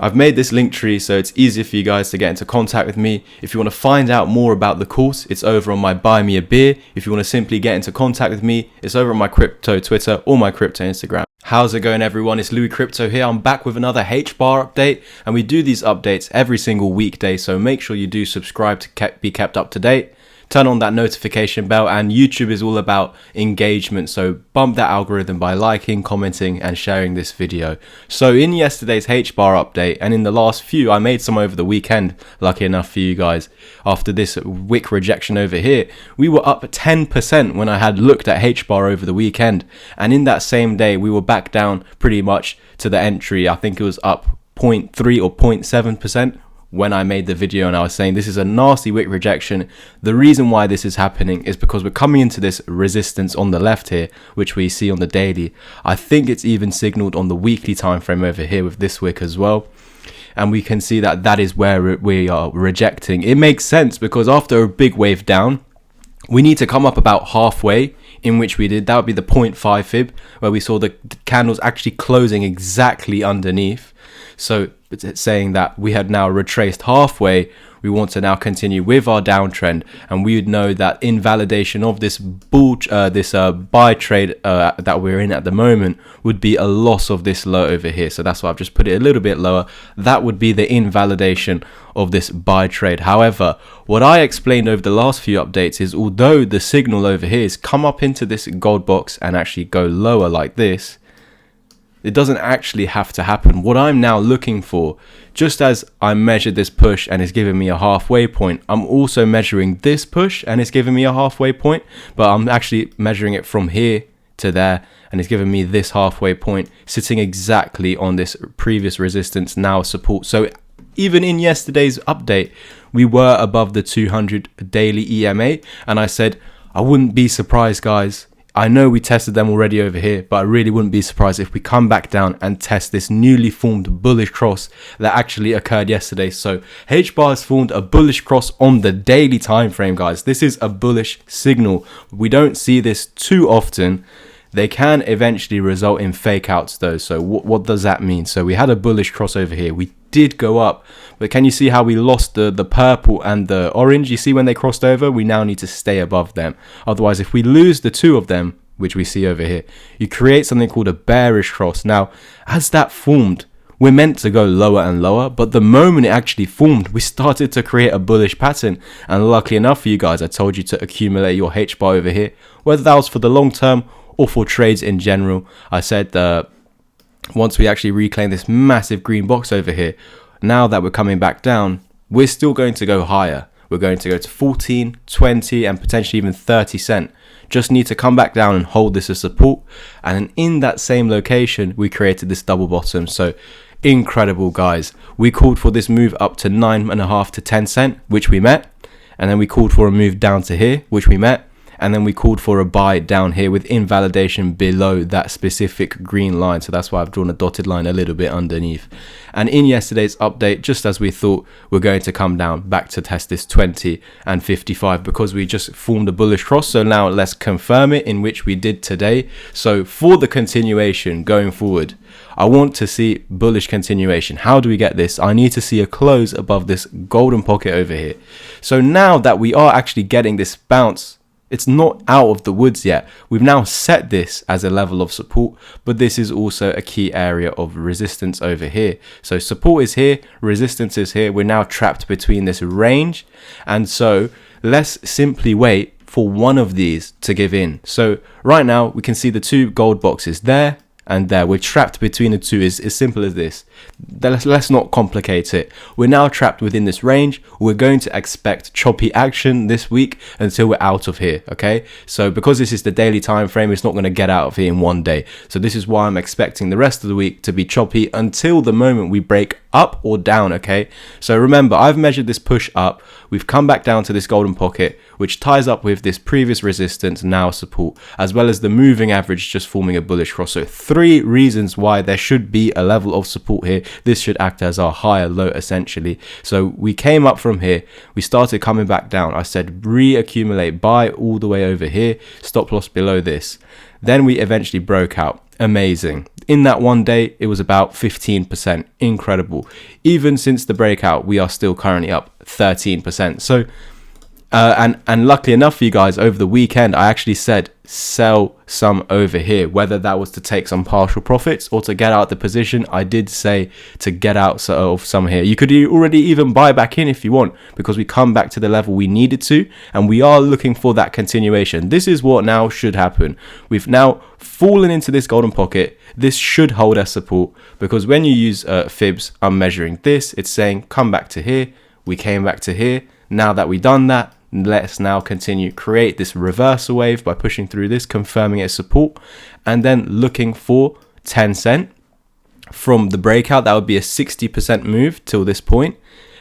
I've made this link tree so it's easier for you guys to get into contact with me. If you want to find out more about the course, it's over on my Buy Me a Beer. If you want to simply get into contact with me, it's over on my crypto Twitter or my crypto Instagram. How's it going, everyone? It's Louis Crypto here. I'm back with another Hbar update, and we do these updates every single weekday, so make sure you do subscribe to be kept up to date. Turn on that notification bell, and YouTube is all about engagement, so bump that algorithm by liking, commenting and sharing this video. So in yesterday's Hbar update, and in the last few, I made some over the weekend, lucky enough for you guys, after this wick rejection over here, we were up 10% when I had looked at Hbar over the weekend, and in that same day we were back down pretty much to the entry. I think it was up 0.3 or 0.7% when I made the video, and I was saying this is a nasty wick rejection. The reason why this is happening is because we're coming into this resistance on the left here, which we see on the daily. I think it's even signaled on the weekly time frame over here with this wick as well, and we can see that that is where we are rejecting. It makes sense because after a big wave down, we need to come up about halfway, in which we did. That would be the 0.5 fib, where we saw the candles actually closing exactly underneath. So it's saying that we had now retraced halfway. We want to now continue with our downtrend, and we would know that invalidation of this buy trade that we're in at the moment would be a loss of this low over here. So that's why I've just put it a little bit lower. That would be the invalidation of this buy trade. However, what I explained over the last few updates is, although the signal over here has come up into this gold box and actually go lower like this, it doesn't actually have to happen. What I'm now looking for, just as I measured this push and it's giving me a halfway point, I'm also measuring this push and it's giving me a halfway point, but I'm actually measuring it from here to there, and it's giving me this halfway point sitting exactly on this previous resistance, now support. So even in yesterday's update, we were above the 200 daily EMA, and I said I wouldn't be surprised, guys. I know we tested them already over here, but I really wouldn't be surprised if we come back down and test this newly formed bullish cross that actually occurred yesterday. So Hbar has formed a bullish cross on the daily time frame, guys. This is a bullish signal. We don't see this too often. They can eventually result in fake outs though. So what does that mean? So we had a bullish cross over here. We did go up, but can you see how we lost the purple and the orange? You see when they crossed over, we now need to stay above them. Otherwise, if we lose the two of them, which we see over here, you create something called a bearish cross. Now, as that formed, we're meant to go lower and lower, but the moment it actually formed, we started to create a bullish pattern. And luckily enough for you guys, I told you to accumulate your Hbar over here, whether that was for the long term or for trades in general. I said once we actually reclaim this massive green box over here, now that we're coming back down, we're still going to go higher. We're going to go to 14, 20 and potentially even 30 cent. Just need to come back down and hold this as support, and in that same location we created this double bottom. So incredible, guys. We called for this move up to 9.5 to 10 cent, which we met, and then we called for a move down to here, which we met. And then we called for a buy down here with invalidation below that specific green line. So that's why I've drawn a dotted line a little bit underneath. And in yesterday's update, just as we thought, we're going to come down back to test this 20 and 55 because we just formed a bullish cross. So now let's confirm it, in which we did today. So for the continuation going forward, I want to see bullish continuation. How do we get this? I need to see a close above this golden pocket over here. So now that we are actually getting this bounce, it's not out of the woods yet. We've now set this as a level of support, but this is also a key area of resistance over here. So support is here, resistance is here. We're now trapped between this range. And so let's simply wait for one of these to give in. So right now we can see the two gold boxes there and there. We're trapped between the two. Is as simple as this. Let's not complicate it. We're now trapped within this range. We're going to expect choppy action this week until we're out of here. Okay, so because this is the daily time frame, it's not going to get out of here in one day. So this is why I'm expecting the rest of the week to be choppy until the moment we break up or down. Okay, so remember, I've measured this push up. We've come back down to this golden pocket, which ties up with this previous resistance, now support, as well as the moving average just forming a bullish cross. So three reasons why there should be a level of support here. This should act as our higher low essentially. So we came up from here, we started coming back down. I said reaccumulate, buy all the way over here, stop loss below this. Then we eventually broke out. Amazing. in that one day, it was about 15%. Incredible. Even since the breakout, we are still currently up 13%. So and luckily enough for you guys, over the weekend I actually said sell some over here, whether that was to take some partial profits or to get out the position. I did say to get out of some here. You could already even buy back in if you want, because we come back to the level we needed to, and we are looking for that continuation. This is what now should happen. We've now fallen into this golden pocket. This should hold as support, because when you use fibs, I'm measuring this, it's saying come back to here. We came back to here. Now that we've done that, let's now continue, create this reversal wave by pushing through this, confirming it as support, and then looking for 10 cent from the breakout. That would be a 60% move till this point,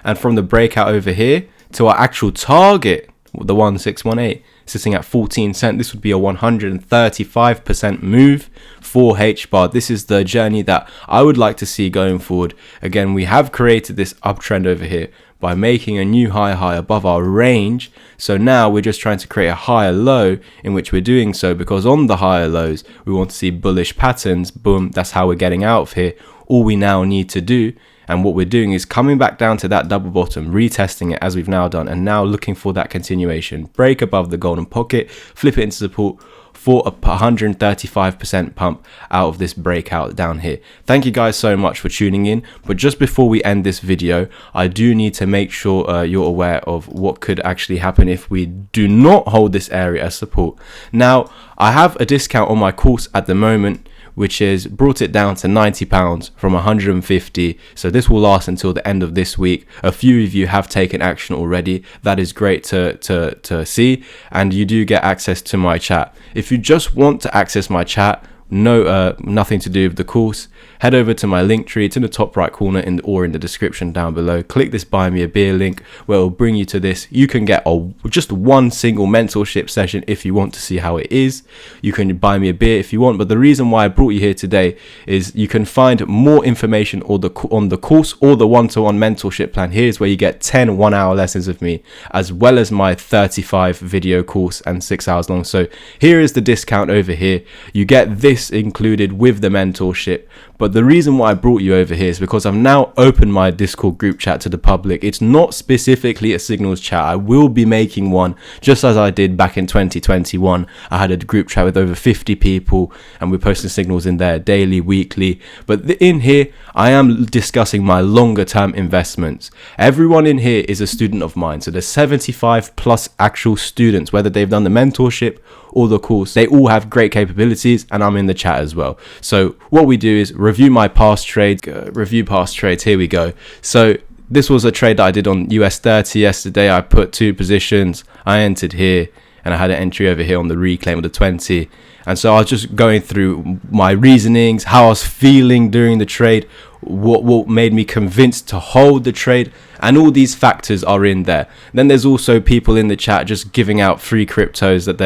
and from the breakout over here to our actual target, the 1618 sitting at 14 cent, this would be a 135% move for Hbar. This is the journey that I would like to see going forward. Again, we have created this uptrend over here by making a new high above our range. So now we're just trying to create a higher low, in which we're doing so because on the higher lows we want to see bullish patterns. Boom, that's how we're getting out of here. All we now need to do, and what we're doing, is coming back down to that double bottom, retesting it as we've now done, and now looking for that continuation, break above the golden pocket, flip it into support for a 135% pump out of this breakout down here. Thank you guys so much for tuning in. But just before we end this video, I do need to make sure you're aware of what could actually happen if we do not hold this area as support. Now, I have a discount on my course at the moment, which is brought it down to £90 from 150. So this will last until the end of this week. A few of you have taken action already. That is great to see, and you do get access to my chat. If you just want to access my chat, nothing to do with the course, head over to my link tree. It's in the top right corner or in the description down below. Click this buy me a beer link where it will bring you to this. You can get just one single mentorship session if you want to see how it is. You can buy me a beer if you want, but the reason why I brought you here today is you can find more information on the course or the one-to-one mentorship plan. Here's where you get 10 1-hour lessons with me, as well as my 35 video course and 6 hours long. So here is the discount over here. You get this included with the mentorship. But the reason why I brought you over here is because I've now opened my Discord group chat to the public. It's not specifically a signals chat. I will be making one just as I did back in 2021. I had a group chat with over 50 people and we're posting signals in there daily, weekly. But in here, I am discussing my longer term investments. Everyone in here is a student of mine. So there's 75 plus actual students, whether they've done the mentorship or the course. They all have great capabilities, and I'm in the chat as well. So what we do is review my past trades, Here we go. So this was a trade that I did on US 30 yesterday. I put 2 positions. I entered here and I had an entry over here on the reclaim of the 20. And so I was just going through my reasonings, how I was feeling during the trade, what made me convinced to hold the trade, and all these factors are in there. Then there's also people in the chat just giving out free cryptos that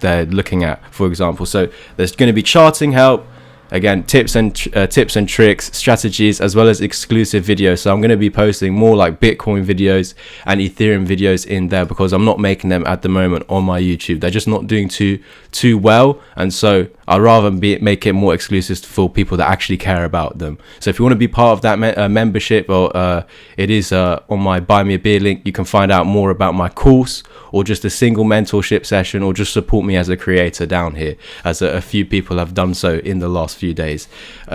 they're looking at, for example. So there's going to be charting help, again, tips and tricks, strategies, as well as exclusive videos. So I'm going to be posting more like Bitcoin videos and Ethereum videos in there because I'm not making them at the moment on my YouTube. They're just not doing too well, and so I'd rather make it more exclusive for people that actually care about them. So if you want to be part of that membership, or it is on my Buy Me a Beer link, you can find out more about my course or just a single mentorship session, or just support me as a creator down here, as a few people have done so in the last few days.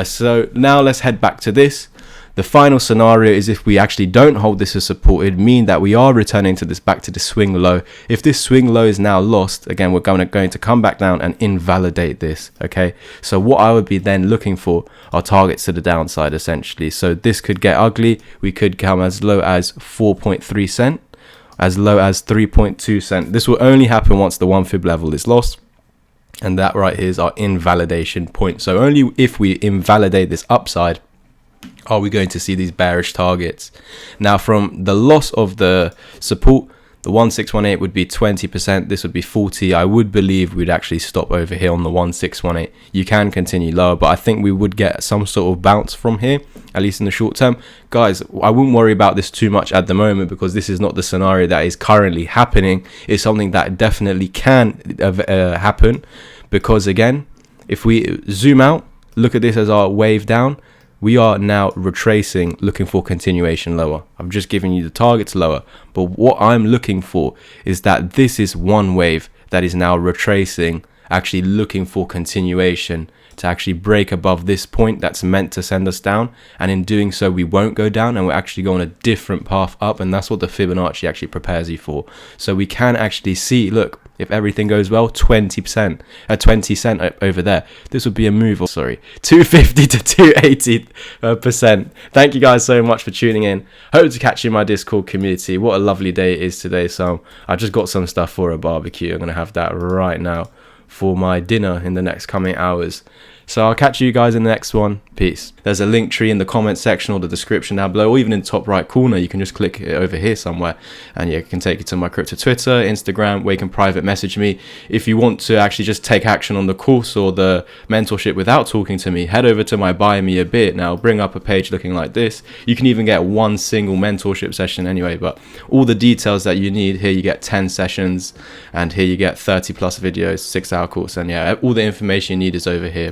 So now let's head back to this. The final scenario is if we actually don't hold this as support, it'd mean that we are returning to this back to the swing low. If this swing low is now lost, again, we're going to come back down and invalidate this. Okay, so what I would be then looking for are targets to the downside, essentially. So this could get ugly. We could come as low as 4.3 cent, as low as 3.2 cent. This will only happen once the 1 fib level is lost. And that right here is our invalidation point. So only if we invalidate this upside are we going to see these bearish targets. Now, from the loss of the support, the 1618 would be 20%. This would be 40. I would believe we'd actually stop over here on the 1618. You can continue lower, but I think we would get some sort of bounce from here, at least in the short term. Guys, I wouldn't worry about this too much at the moment because this is not the scenario that is currently happening. It's something that definitely can happen because, again, if we zoom out, look at this as our wave down. We are now retracing, looking for continuation lower. I've just given you the targets lower, but what I'm looking for is that this is one wave that is now retracing, actually looking for continuation to actually break above this point that's meant to send us down, and in doing so we won't go down and we'll actually go on a different path up, and that's what the Fibonacci actually prepares you for. So we can actually see, look, if everything goes well, 20 cent over there, this would be a move of 250 to 280%. Thank you guys so much for tuning in. Hope to catch you in my Discord community. What a lovely day it is today. So I just got some stuff for a barbecue. I'm gonna have that right now for my dinner in the next coming hours. So I'll catch you guys in the next one. Peace. There's a link tree in the comment section or the description down below, or even in the top right corner. You can just click it over here somewhere, and yeah, it can take you to my crypto Twitter, Instagram, where you can private message me. If you want to actually just take action on the course or the mentorship without talking to me, head over to my Buy Me a Bit. Now bring up a page looking like this. You can even get one single mentorship session anyway, but all the details that you need here, you get 10 sessions, and here you get 30 plus videos, 6-hour course, and yeah, all the information you need is over here.